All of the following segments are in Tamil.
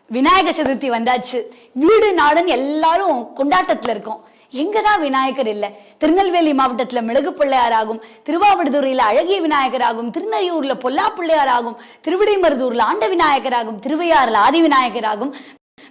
விநாயகர் சதுர்த்தி வந்தாச்சு. வீடு நாடுன்னு எல்லாரும் கொண்டாட்டத்துல இருக்கோம். எங்கதான் விநாயகர் இல்ல? திருநெல்வேலி மாவட்டத்துல மிளகு பிள்ளையாராகும், திருவாவடுதுறையில அழகிய விநாயகராகும், திருநறையூர்ல பொல்லா பிள்ளையாராகும், திருவிடைமருதூர்ல ஆண்ட விநாயகராகும், திருவையாறுல ஆதி விநாயகராகும்,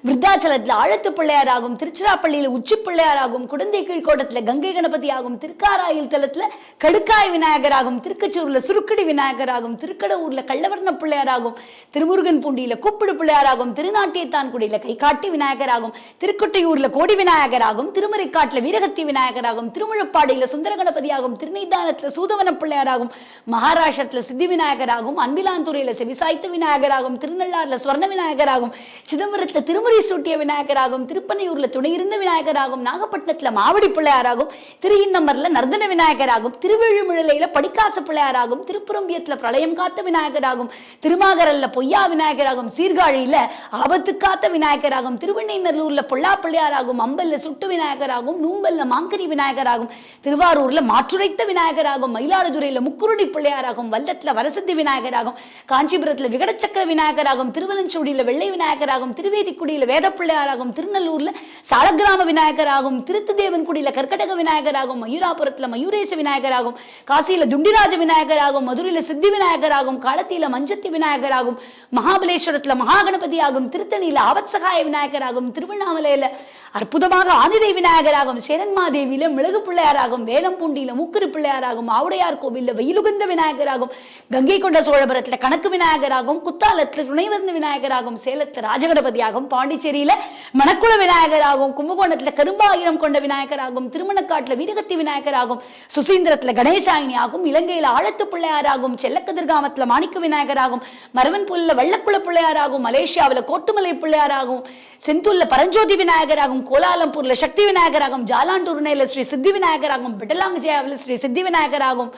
விருத்தாச்சலத்துல ஆழத்து பிள்ளையாராகும், திருச்சிராப்பள்ளியில உச்சி பிள்ளையாராகும், குடந்தை கீழ்கோட்டத்துல கங்கை கணபதி ஆகும், திருக்காராயில் தலத்துல கடுக்காய் விநாயகராகும், திருக்கச்சூர்ல சுருக்கடி விநாயகராகும், திருக்கடவுர்ல கள்ளவர்ண பிள்ளையாராகும், திருமுருகன் பூண்டியில கூப்பிடு பிள்ளையாராகும், திருநாட்டியத்தான்குடியில கைகாட்டி விநாயகராகும், திருக்கொட்டையூர்ல கோடி விநாயகராகும், திருமறைக்காட்டுல வீரகத்தி விநாயகராகும், திருமுழப்பாடியில சுந்தர கணபதியாகும், திருநீதானத்துல சூதவன பிள்ளையாராகும், மகாராஷ்டிரத்துல சித்தி விநாயகராகும், அன்பிலாந்துறையில செவிசாய்த்த விநாயகராகும், திருநள்ளாறுல ஸ்வர்ண விநாயகராகும், சிதம்பரத்துல திருமுறை சூட்டிய விநாயகராகும், திருப்பனையூர்ல துணையிருந்த விநாயகராகும், நாகப்பட்டினத்துல மாவடி பிள்ளையாராகும், திருஇன்னமர்ல நர்தன விநாயகராகும், திருவிழுமிழலையில படிக்காச பிள்ளையாராகும், திருப்புரம்பியத்துல பிரளயம் காத்த விநாயகராகும், திருமாகரல்ல பொய்யா விநாயகராகும், சீர்காழியில ஆபத்து காத்த விநாயகராகும், திருவெண்ணைநல்லூர்ல பொல்லா பிள்ளையாராகும், அம்பல்ல சுட்டு விநாயகராகும், நூம்பல்ல மாங்கனி விநாயகராகும், திருவாரூர்ல மாற்றுரைத்த விநாயகராகும், மயிலாடுதுறையில முக்குருடி பிள்ளையாராகும், வல்லத்துல வரசித்தி விநாயகராகும், காஞ்சிபுரத்துல விகடச்சக்கர விநாயகராகும், திருவலஞ்சூடியில வெள்ளை விநாயகராகும், திருவேதிக்குடியில வேத பிள்ளையாராகும், திருநல்லூர்ல சாலக்கிராம விநாயகராகும், திருத்துதேவன்குடியில கர்க்கடக விநாயகராகும், மயூராபுரத்துல மயூரேச விநாயகராகும், காசியில துண்டிராஜ விநாயகராகும், மதுரையில சித்தி விநாயகராகும், காலத்தில மஞ்சத்தி விநாயகராகும், மகாபலேஸ்வரத்துல மகாகணபதியாகும், திருத்தணியில ஆவத்சகாய விநாயகராகும், திருவண்ணாமலையில அற்புதமாக ஆதிதை விநாயகராகும், சேரன்மாதேவியில மிளகு பிள்ளையாராகும், வேலம்பூண்டியில மூக்குரு பிள்ளையாராகும், ஆவுடையார் கோவில்ல வெயிலுகந்த விநாயகராகும், கங்கை கொண்ட சோழபுரத்துல கணக்கு விநாயகராகும், குத்தாலத்துல துணைவந்த விநாயகராகும், சேலத்துல ராஜகணபதியாகும், பாண்டிச்சேரியில மணக்குள விநாயகராகும், கும்பகோணத்துல கரும்பாயிரம் கொண்ட விநாயகராகும், திருமணக்காட்டுல வீரகத்தி விநாயகராகும், சுசீந்திரத்துல கணேசாயினி ஆகும், இலங்கையில ஆழத்து பிள்ளையாராகும், செல்லக்கதிர்காமத்துல மாணிக்க விநாயகராகும், மரவன்புல்ல வள்ளக்குள பிள்ளையாராகும், மலேசியாவில கோட்டுமலை பிள்ளையாராகும், செந்தூர்ல பரஞ்சோதி விநாயகராகும், கோலாலம்பூர்ல சக்தி விநாயகராகும், ஜாலாண்டூர்னையில ஸ்ரீ சித்தி விநாயகராகும், பிட்டலாங்கஜயாவில ஸ்ரீ சித்தி விநாயகராகும்.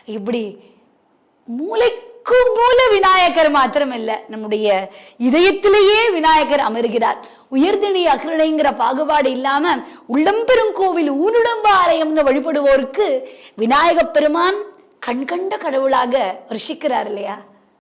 இப்படி மூளைக்கு மூல விநாயகர் மாத்திரம் இல்ல, நம்முடைய இதயத்திலேயே விநாயகர் அமர்கிறார். உயர்திணி அக்ரணைங்கிற பாகுபாடு இல்லாம உள்ளம்பெரும் கோவில் ஊனுடம்ப ஆலயம்னு வழிபடுவோருக்கு விநாயக பெருமான் கண்கண்ட கடவுளாக ரிஷிக்கிறார் இல்லையா?